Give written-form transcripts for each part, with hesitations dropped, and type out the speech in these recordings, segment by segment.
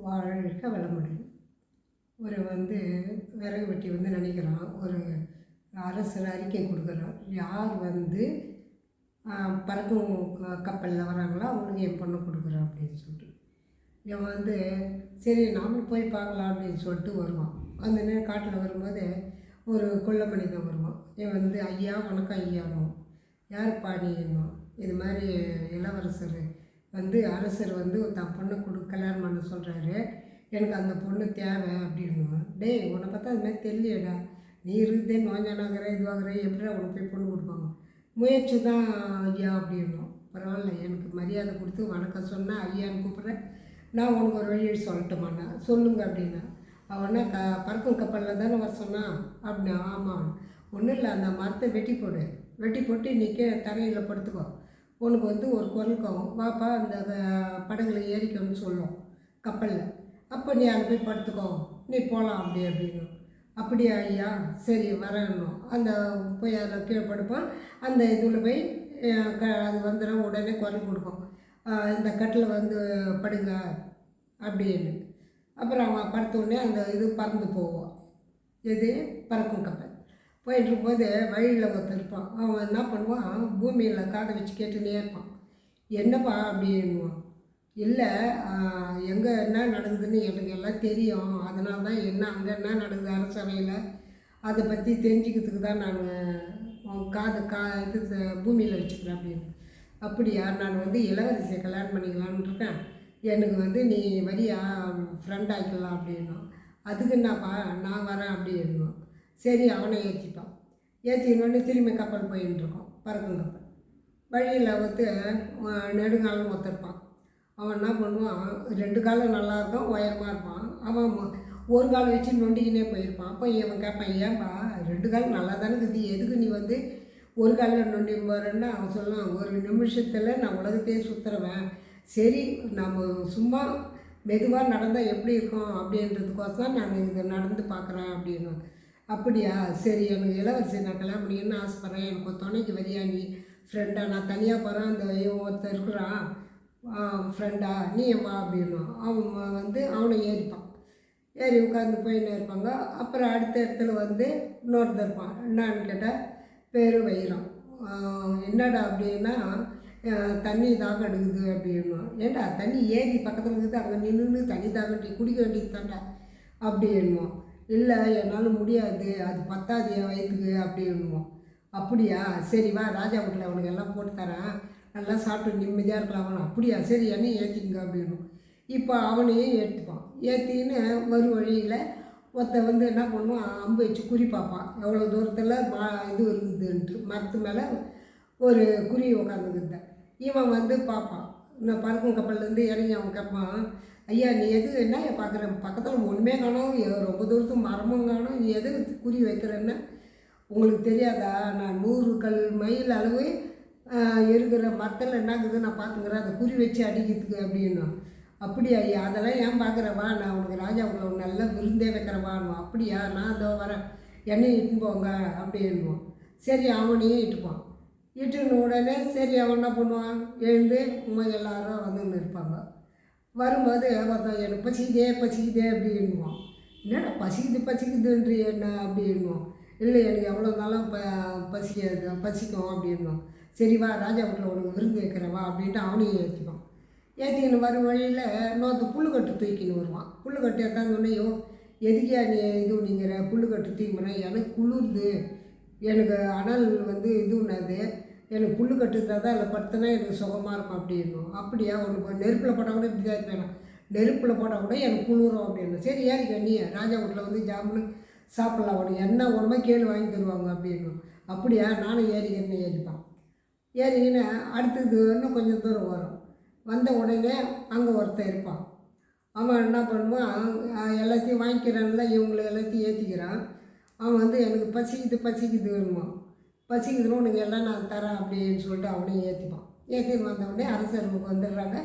வாழ்க வளமுடன். ஒரு விறகு வெட்டி நினைக்கிறான், ஒரு அரசர் அறிக்கை கொடுக்குறார். யார் பறக்கும் கப்பலில் வராங்களோ அவங்களுக்கு என் பொண்ணை கொடுக்குறான் அப்படின்னு சொல்லிட்டு. இவன் சரி நாமளும் போய் பார்க்கலாம் அப்படின்னு சொல்லிட்டு வருவான். அந்த நேரம் காட்டில் வரும்போது ஒரு கொள்ள மனிதன் வருவான். இவன் ஐயா வணக்கம் ஐயானும், யாருப்பா நீ என்னும், இது மாதிரி இளவரசர் அரசர் தான் பொண்ணை கல்யாணம் பண்ண சொல்கிறாரு, எனக்கு அந்த பொண்ணு தேவை அப்படின்னுவான். டேய் உன்னை பார்த்தா அது மாதிரி தெரியலடா, நீ இருக்குதே நோஞ்சானாகிற இதுவாகிற எப்படி உனக்கு போய் பொண்ணு கொடுப்பாங்க, முயற்சி தான் ஐயா அப்படின்னும். பரவாயில்ல, எனக்கு மரியாதை கொடுத்து வணக்கம் சொன்னால் ஐயான்னு கூப்பிட்றேன், நான் உனக்கு ஒரு வழி சொல்லட்டுமாண்ணா, சொல்லுங்க அப்படின்னா. அவனா பறக்கும் கப்பலில் தானே வர சொன்னான் அப்படின்னா. ஆமாம், ஒன்றும் இல்லை, அந்த மரத்தை வெட்டி போட்டு நிற்க தரையில் படுத்துக்கோ, உனக்கு ஒரு குரலுக்கும் வாப்பா அந்த படகுல ஏறிக்கணும்னு சொல்லும் கப்பலில், அப்போ நீ அதை போய் படுத்துக்கோ, நீ போகலாம் அப்படின்னு. அப்படியா ஐயா, சரி வரணும். அந்த போய் அதில் கீழே படுப்பான். அந்த இதில் போய் அது வந்துடும், உடனே குரல் கொடுக்கும், இந்த கட்டில் படுங்க அப்படின்னு. அப்புறம் அவன் படுத்தோடனே அந்த இது பறந்து போவான். எது பறக்கும் கப்பல் போயிட்டுருக்கும்போது வழியில் ஒருத்தர் இருப்பான். அவன் என்ன பண்ணுவான், பூமியில் காதை வச்சு கேட்டுனே இருப்பான். என்னப்பா அப்படின்வான். இல்லை, எங்கே என்ன நடக்குதுன்னு எனக்கு எல்லாம் தெரியும், அதனால தான் அங்கே என்ன நடக்குது அரசவையில் அதை பற்றி தெரிஞ்சுக்கிறதுக்கு தான் நான் இது பூமியில் வச்சுக்கிறேன் அப்படின்னு. அப்படியா, நான் இளவரசியை கல்யாணம் பண்ணிக்கலான்னு இருக்கேன், எனக்கு நீ வரியா ஃப்ரெண்ட் ஆகிக்கலாம் அப்படின்னும். அதுக்கு என்னப்பா நான் வரேன் அப்படின்னும். சரி அவனை ஏற்றிப்பான். ஏற்றினோடனே திரும்பி கப்பல் போயின்னு இருக்கோம், பறக்கும் கப்பல். வழியில் நெடுங்காலம் ஒருத்தருப்பான். அவன் என்ன பண்ணுவான், 2 காலம் நல்லாயிருக்கும், உயரமாக இருப்பான். அவன் ஒரு கால் வச்சு நொண்டிக்கினே போயிருப்பான். அப்போ இவன் கேட்பான், ஏன்பா 2 காலம் நல்லா தானே இருக்குது, எதுக்கு நீ ஒரு காலில் நொண்டி போகிறேன்னா. அவன் சொல்லுவான், ஒரு நிமிஷத்தில் நான் உலகத்தையே சுற்றுறவன், சரி நம்ம சும்மா மெதுவாக நடந்தால் எப்படி இருக்கும் அப்படின்றதுக்கோசம் நான் இதை நடந்து பார்க்குறேன் அப்படின்னு. அப்படியா, சரி எனக்கு இளவரசி நான் கல்யாணம் பண்ணிக்கணும்னு ஆசைப்பட்றேன், எனக்கு ஒரு துணைக்கு வரியா நீ ஃப்ரெண்டாக, நான் தனியாக போகிறேன், அந்த ஒருத்தர் இருக்கிறான் ஃப்ரெண்டா, நீ வா அப்படின்னும். அவன் அவனை ஏறிப்பான். ஏறி உட்காந்து போயின்னு இருப்பாங்க. அப்புறம் அடுத்த இடத்துல இன்னொருத்தர் இருப்பான். என்னான்னு கேட்டால் பேர் வைரம். என்னடா அப்படின்னா, தண்ணி தாகம் எடுக்குது அப்படின்னும். ஏண்டா தண்ணி ஏறி பக்கத்தில் இருக்குது, அங்கே நின்று தண்ணி தாகம் குடிக்க வேண்டியது தாண்டா அப்படின்னுவோம். இல்லை என்னால் முடியாது, அது பத்தாது என் வயிற்றுக்கு அப்படின்னுவோம். அப்படியா, சரி வா ராஜா வீட்டில் அவனுக்கு எல்லாம் போட்டு தரேன், நல்லா சாப்பிட்டு நிம்மதியாக இருக்கலாம். அவன் அப்படியா, சரி என்னையும் ஏற்றிங்க அப்படின்னும். இப்போ அவனையும் ஏற்றுப்பான். ஏற்றின்னு வரும் வழியில் ஒருத்த என்ன பண்ணுவான், அம்பு வச்சு குறி பார்ப்பான், எவ்வளோ தூரத்தில் இது இருக்குதுன்ட்டு. மரத்து மேலே ஒரு குறி உட்காந்துக்குது. இவன் பார்ப்பான். இந்த பறக்கும் கப்பல்லேருந்து இறங்கி அவன் கேட்பான், ஐயா நீ எது என்ன பார்க்குற, பக்கத்தில் ஒன்றுமே காணும், ரொம்ப தூரத்துக்கு மரமும் காணும், நீ எது குறி வைக்கிறேன்னு உங்களுக்கு தெரியாதா, நான் 100 மைல் அளவு இருக்கிற மரத்தில் என்னாக்குது நான் பார்த்துக்கிறேன், அதை குறி வச்சு அடிக்கிறதுக்கு அப்படின்னா. அப்படியா ஐயா, அதெல்லாம் ஏன் பார்க்குறவா, நான் உனக்கு ராஜா உங்களை நல்லா விருந்தே வைக்கிறவான்னுவான். அப்படியா, நான் அதோ வரேன், என்னையும் இட்டுன்னு போங்க அப்படின்னுவான். சரி அவனையும் இட்டுப்பான். இட்டுன்னு உடனே சரி அவன் என்ன பண்ணுவான், எழுந்து எல்லாரும் வந்துன்னு இருப்பாங்க. வரும்போது ஒருத்தன் எனக்கு பசிக்குதே அப்படின்வான். என்னடா பசிக்குதுன்றி என்ன அப்படின்வோம். இல்லை எனக்கு எவ்வளோ நாளும் பசிக்கும் அப்படின்வோம். சரி வா ராஜா வீட்டில் உனக்கு விருந்து வைக்கிறவா அப்படின்ட்டு அவனையும் ஏற்றிப்பான். ஏற்றிக்கின்னு வரும் வழியில் இன்னொருத்த புல்லுக்கட்டு தூக்கின்னு வருவான். புல்லுக்கட்டு எத்தாந்தோடனேயோ, எதுக்கியா நீ இது நீங்கிற புல்லுக்கட்டு தூக்கினேன், எனக்கு குளிர்ந்து, எனக்கு அனல் இதுன்னது, எனக்கு புல்லு கட்டுறதா தான் அதில் படுத்தினா எனக்கு சுகமாக இருக்கும் அப்படின்னும். அப்படியா, உனக்கு நெருப்பில் போட்டால் கூட இப்படி தான் இருப்பேன், நெருப்பில் போட்டால் கூட எனக்கு குளிரும் அப்படின்னு. சரி ஏறிக்க நீ ராஜா வீட்டில் ஜாமுன்னு சாப்பிட்லாம், உனக்கு என்ன உடம்பே கேள்வி வாங்கி தருவாங்க அப்படின்னும். அப்படியா, நானும் ஏறிக்கிறேன்னு ஏறிப்பான். ஏறிக்கின்னு அடுத்தது இன்னும் கொஞ்சம் தூரம் வரும். வந்த உடனே அங்கே ஒருத்தன் இருப்பான். அவன் என்ன பண்ணுவான், எல்லாத்தையும் வாங்கிக்கிறான்ல, இவங்களை எல்லாத்தையும் ஏற்றிக்கிறான். அவன் எனக்கு பசிக்குதுன்னுவான். பசிக்குதுன்னு உனக்கு எல்லாம் நான் தரேன் அப்படின்னு சொல்லிட்டு அவனையும் ஏற்றிப்பான். ஏற்றின்னு வந்தவுடனே அரசருக்கு வந்துடுறாங்க.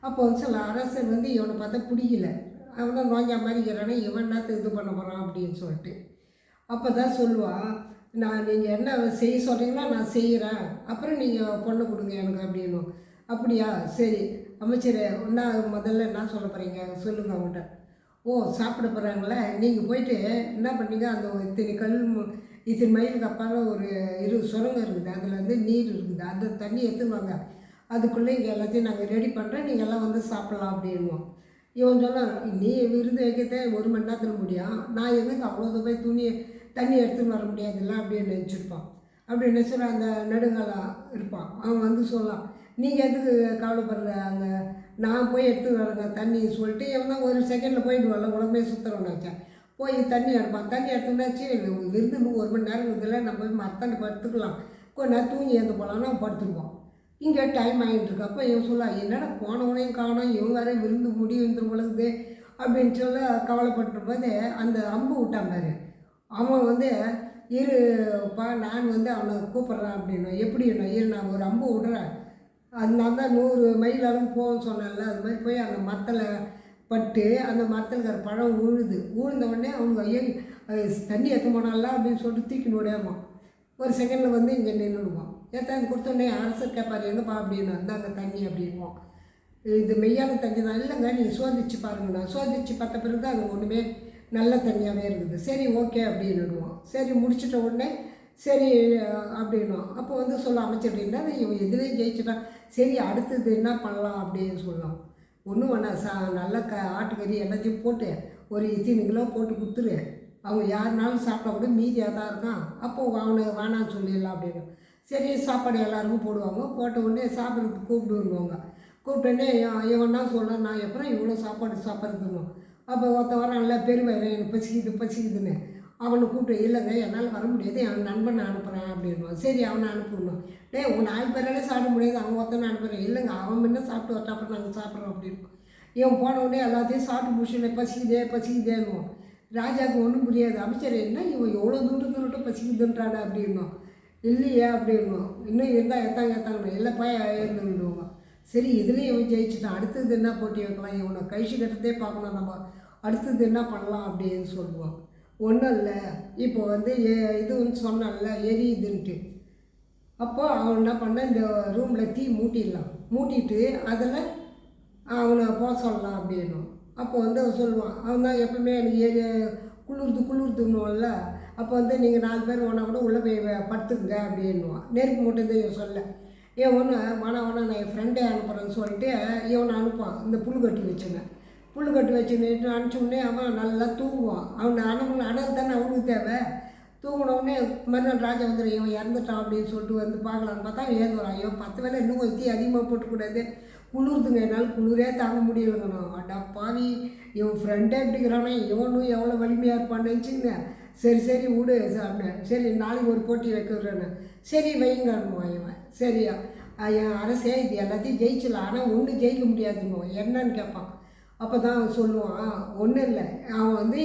அப்போ சில அரசர் இவனை பார்த்தா பிடிக்கல, அவனை நோஞ்சா மாதிரி இருக்கிறானே, இவன் என்னத்துக்கு இது பண்ண போகிறான் அப்படின்னு சொல்லிட்டு. அப்போ தான் சொல்லுவான், நீங்கள் என்ன செய்ய சொல்கிறீங்கன்னா நான் செய்கிறேன், அப்புறம் நீங்கள் பொண்ணு கொடுங்க எனக்கு அப்படின்னும். அப்படியா, சரி அமைச்சரே என்ன முதல்ல என்ன சொல்ல போகிறீங்க சொல்லுங்கள் அவங்கள்ட்ட. ஓ சாப்பிட போகிறாங்களே, நீங்கள் போயிட்டு என்ன பண்ணீங்க, அந்த இத்தனை இத்தனை மைலுக்கு அப்பால் ஒரு சுரங்கம் இருக்குது, அதில் வந்து நீர் இருக்குது, அந்த தண்ணி எடுத்துன்னு வாங்க, அதுக்குள்ளே இங்கே எல்லாத்தையும் நாங்கள் ரெடி பண்ணுறேன், நீங்கள் எல்லாம் வந்து சாப்பிட்லாம் அப்படின்வோம். இவன் சொன்னான், நீ விருந்து வைக்கிறதே 1 மணி நேரத்தில் முடியும், நான் எதுக்கு அவ்வளோ போய் தண்ணி எடுத்துன்னு வர முடியாதுல்ல அப்படின்னு நினச்சிருப்பான். அப்படி நினச்சிட அந்த நெடுங்காலம் இருப்பான். அவன் வந்து சொல்லலாம், நீங்கள் எதுக்கு கவலைப்படுற, அங்கே நான் போய் எடுத்துன்னு வரேங்க தண்ணி சொல்லிட்டு இவன் தான் 1 செகண்டில் போயிடுவான்ல, உலகமே சுற்றுறோன்னு வச்சேன். போய் தண்ணி எடுப்பான். தண்ணி எடுத்தோம்னாச்சு விருந்து 1 மணி நேரம் இருக்குதுல்ல, நம்ம போய் மரத்தாண்டி படுத்துக்கலாம், கொஞ்ச நேரம் தூங்கி எழுந்து போகலான்னு அவன் படுத்துருப்பான். இங்கே டைம் ஆகிட்டு இருக்கு. அப்போ இவன் சொல்லலாம், என்னடா போனவனையும் காணும், இவன் வேறு விருந்து முடிவு பொழுது அப்படின்னு சொல்ல கவலைப்பட்டிருப்போது அந்த அம்பு விட்டான் பாரு. அவன் வந்து இருப்பா நான் வந்து அவனை கூப்பிட்றேன் அப்படின்னு. எப்படி இரு நான் ஒரு அம்பு விட்றேன், அது நான் தான் 100 மைல் அளவு போகணும்னு சொன்னேன்ல, அது மாதிரி போய் அந்த மரத்தில் பட்டு அந்த மரத்தில் இருக்கிற பழம் ஊழ்ந்த உடனே அவனுக்கு ஐயோ தண்ணி ஏற்ற போனால அப்படின்னு சொல்லிட்டு தூக்கின்னு ஓடியாமா. 1 செகண்டில் வந்து இங்கே நின்றுடுவான். ஏற்றாந்து கொடுத்தோடனே அரசர் கேட்பார், எங்கப்பா அப்படின்னு, அந்தாங்க தண்ணி அப்படின்வோம். இது மெய்யான தண்ணி தான். இல்லைங்க நீங்கள் சோதிச்சு பாருங்கண்ணா. சோதிச்சு பார்த்த பிறகு தான் அங்கே ஒன்றுமே நல்ல தண்ணியாகவே இருக்குது. சரி ஓகே அப்படின்னுடுவோம். சரி முடிச்சிட்ட உடனே சரி அப்படின்னும். அப்போ வந்து சொல்ல அமைச்சர்னா இவன் எதுலேயும் ஜெயிச்சிட்டான், சரி அடுத்தது என்ன பண்ணலாம் அப்படின்னு சொல்லலாம். ஒன்றும் வேணாம், நல்ல ஆட்டுக்கறி எல்லாத்தையும் போட்டு ஒரு இத்தனை கிலோ போட்டு கொடுத்துரு, அவங்க யாருனாலும் சாப்பிட்டா கூட மீதியாக தான் இருக்கான், அப்போது அவனை வேணான்னு சொல்லிடலாம் அப்படின்னு. சரி சாப்பாடு எல்லாருக்கும் போடுவாங்க. போட்ட உடனே சாப்பிட்றதுக்கு கூப்பிடுவாங்க. கூப்பிட்டோடனே இவன்னா சொல்ல, நான் எப்பறம் இவ்வளோ சாப்பாடு சாப்பிட்றதுன்னு. அப்போ வரான்ல பெருவயிறு, எனக்கு பசிக்குதுன்னு அவனை கூப்பிட்டு, இல்லைங்க என்னால் வர முடியாது, என் நண்பனை அனுப்புகிறேன் அப்படின்வான். சரி அவனை அனுப்பிடணும். உங்கள் 4 பேராலே சாப்பிட முடியாது, அவன் ஒருத்தனை அனுப்புகிறேன். இல்லைங்க அவன் முன்ன சாப்பிட்டு வரட்டா, அப்புறம் நாங்கள் சாப்பிட்றோம் அப்படின்னு. இவன் போன உடனே எல்லாத்தையும் சாப்பிட்டு முடிச்சுன்னு பசிக்குதேன்னுவோம். ராஜாவுக்கு ஒன்றும் புரியாது. அமைச்சர் என்ன இவன் எவ்வளோ தூரத்துக்கு பசிக்குதுன்றானே அப்படின்னும். இல்லையே அப்படின்னும். இன்னும் இருந்தால் ஏத்தாங்கண்ணா இல்லைப்பா எழுந்துடுவோம். சரி இதுலேயும் இவன் ஜெயிச்சுட்டான், அடுத்தது என்ன போட்டி வைக்கலாம், இவனை கழிச்சு கட்டுறதே பார்க்கணும் நம்ம, அடுத்தது என்ன பண்ணலாம் அப்படின்னு சொல்லுவான். ஒன்றும் இல்லை, இப்போ வந்து இதுன்னு சொன்னான்ல எரியுதுன்ட்டு. அப்போ அவன் என்ன பண்ண, இந்த ரூமில் தீ மூட்டிட்டு அதில் அவனை போக சொல்லலாம் அப்படின்னும். அப்போ வந்து அவன் சொல்லுவான், அவன் தான் எப்பவுமே எனக்கு குளிர்துன்னுவோம்ல, அப்போ வந்து நீங்கள் 4 பேர் ஒன்றா கூட உள்ளே போய் படுத்துக்குங்க அப்படின்னுவான். நெருப்பு மட்டும் தான் இவன் சொல்ல. ஒன்று வேணா நான் என் ஃப்ரெண்டே அனுப்புகிறேன்னு சொல்லிட்டு இவனை அனுப்புவான். இந்த புல்கட்டு வச்சுன்னுட்டு அனுப்பிச்சோடனே அவன் நல்லா தூங்குவான். அவனை அனல் தானே அவனுக்கு தேவை. தூங்கினோடனே மறுநாள் ராஜா வந்துடும், இவன் இறந்துட்டான் அப்படின்னு சொல்லிட்டு வந்து பார்க்கலான்னு பார்த்தா ஏந்துவான். ஐயோ 10 வேலை இன்னும் கொஞ்சம் தீ அதிகமாக போட்டுக்கூடாது, குளிர்துங்க, என்னால் குளிரே தாங்க முடியலைங்கண்ணா. அடா பாவி, இவன் ஃப்ரெண்டே எப்படிங்கிறானே, இவனும் எவ்வளோ வலிமையாக இருப்பான்னு நினச்சிங்க. சரி விடு சாப்பிட்டேன். சரி நாளைக்கு ஒரு போட்டி வைக்கிறேன்னு. சரி வைங்கன்னுவான் இவன். சரியா என் அரசே இது எல்லாத்தையும் ஜெயிச்சிடலாம், ஆனால் ஒன்று ஜெயிக்க முடியாதுன்னு என்னன்னு கேட்பான். அப்போ தான் அவன் சொல்லுவான், ஒன்றும் இல்லை, அவன் வந்து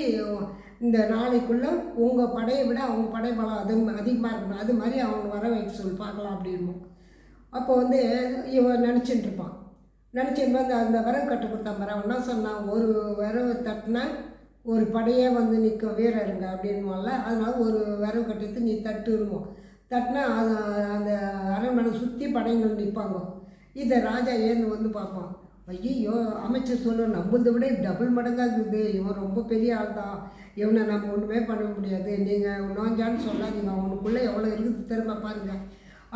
இந்த நாளைக்குள்ளே உங்கள் படையை விட அவங்க படை பலம் அதிகமாக இருக்கணும், அது மாதிரி அவனை வர வைக்க சொல்லி பார்க்கலாம் அப்படின்னும். அப்போ வந்து இவன் நினச்சிட்டு இருப்பான். அந்த விறகு கட்டு கொடுத்தான் பாரு, அவன் என்ன சொன்னான், ஒரு விறகு தட்டினா ஒரு படையே வந்து நிற்க வீரருங்க அப்படின்வான்ல, அதனால் ஒரு விறகு கட்டத்து நீ தட்டுருவோம். தட்டினா அந்த அரண்மனை சுற்றி படைகள் நிற்பாங்க. இதை ராஜா ஏன்னு வந்து பார்ப்பான். ஐயோ அமைச்சர் சொல்ல, நம்மளதை விட டபுள் மடங்காக இருக்குது, இவன் ரொம்ப பெரிய ஆள் தான், இவனை நம்ம ஒன்றுமே பண்ண முடியாது, நீங்கள் நோஞ்சான்னு சொல்லாதீங்க, அவனுக்குள்ளே எவ்வளோ இருக்குது திறமை பாருங்கள்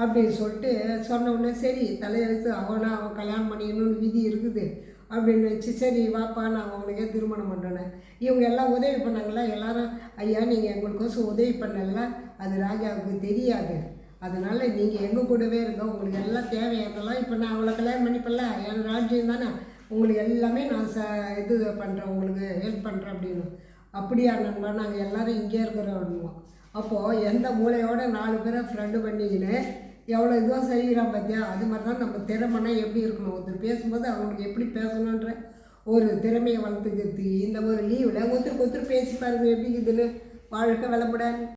அப்படின்னு சொல்லிட்டு சொன்ன உடனே சரி தலையெழுத்து, அவன் கல்யாணம் பண்ணிக்கணும்னு விதி இருக்குது அப்படின்னு வச்சு, சரி வாப்பா நான் அவனுக்கே திருமணம் பண்ணுறேன்னு. இவங்க எல்லாம் உதவி பண்ணாங்களா, எல்லாரும் ஐயா நீங்கள் எங்களுக்கோசம் உதவி பண்ணல, அது ராஜாவுக்கு தெரியாது, அதனால் நீங்கள் எங்கள் கூடவே இருங்க, உங்களுக்கு எல்லாம் தேவையானதெல்லாம் இப்போ நான் அவளை கல்யாணம் பண்ணிப்பல, என் ராஜ்யம் தானே, உங்களுக்கு எல்லாமே நான் இது பண்ணுறேன், உங்களுக்கு ஹெல்ப் பண்ணுறேன் அப்படின்னு. அப்படியா நண்பா, நாங்கள் எல்லோரும் இங்கே இருக்கிறோம். அப்போது எந்த மூளையோட 4 பேரை ஃப்ரெண்டு பண்ணிக்கின்னு எவ்வளோ இதுவாக செய்கிறான் பார்த்தியா, அது மாதிரி தான் நம்ம திறமைனா எப்படி இருக்கணும், ஒருத்தர் பேசும்போது அவங்களுக்கு எப்படி பேசணுன்ற ஒரு திறமையை வளர்த்துக்கிறதுக்கு இந்த ஒரு லீவில் ஒருத்தருக்கு பேசி பாருங்க எப்படி இருக்குதுன்னு. வாழ்க்கை வளமுடன்.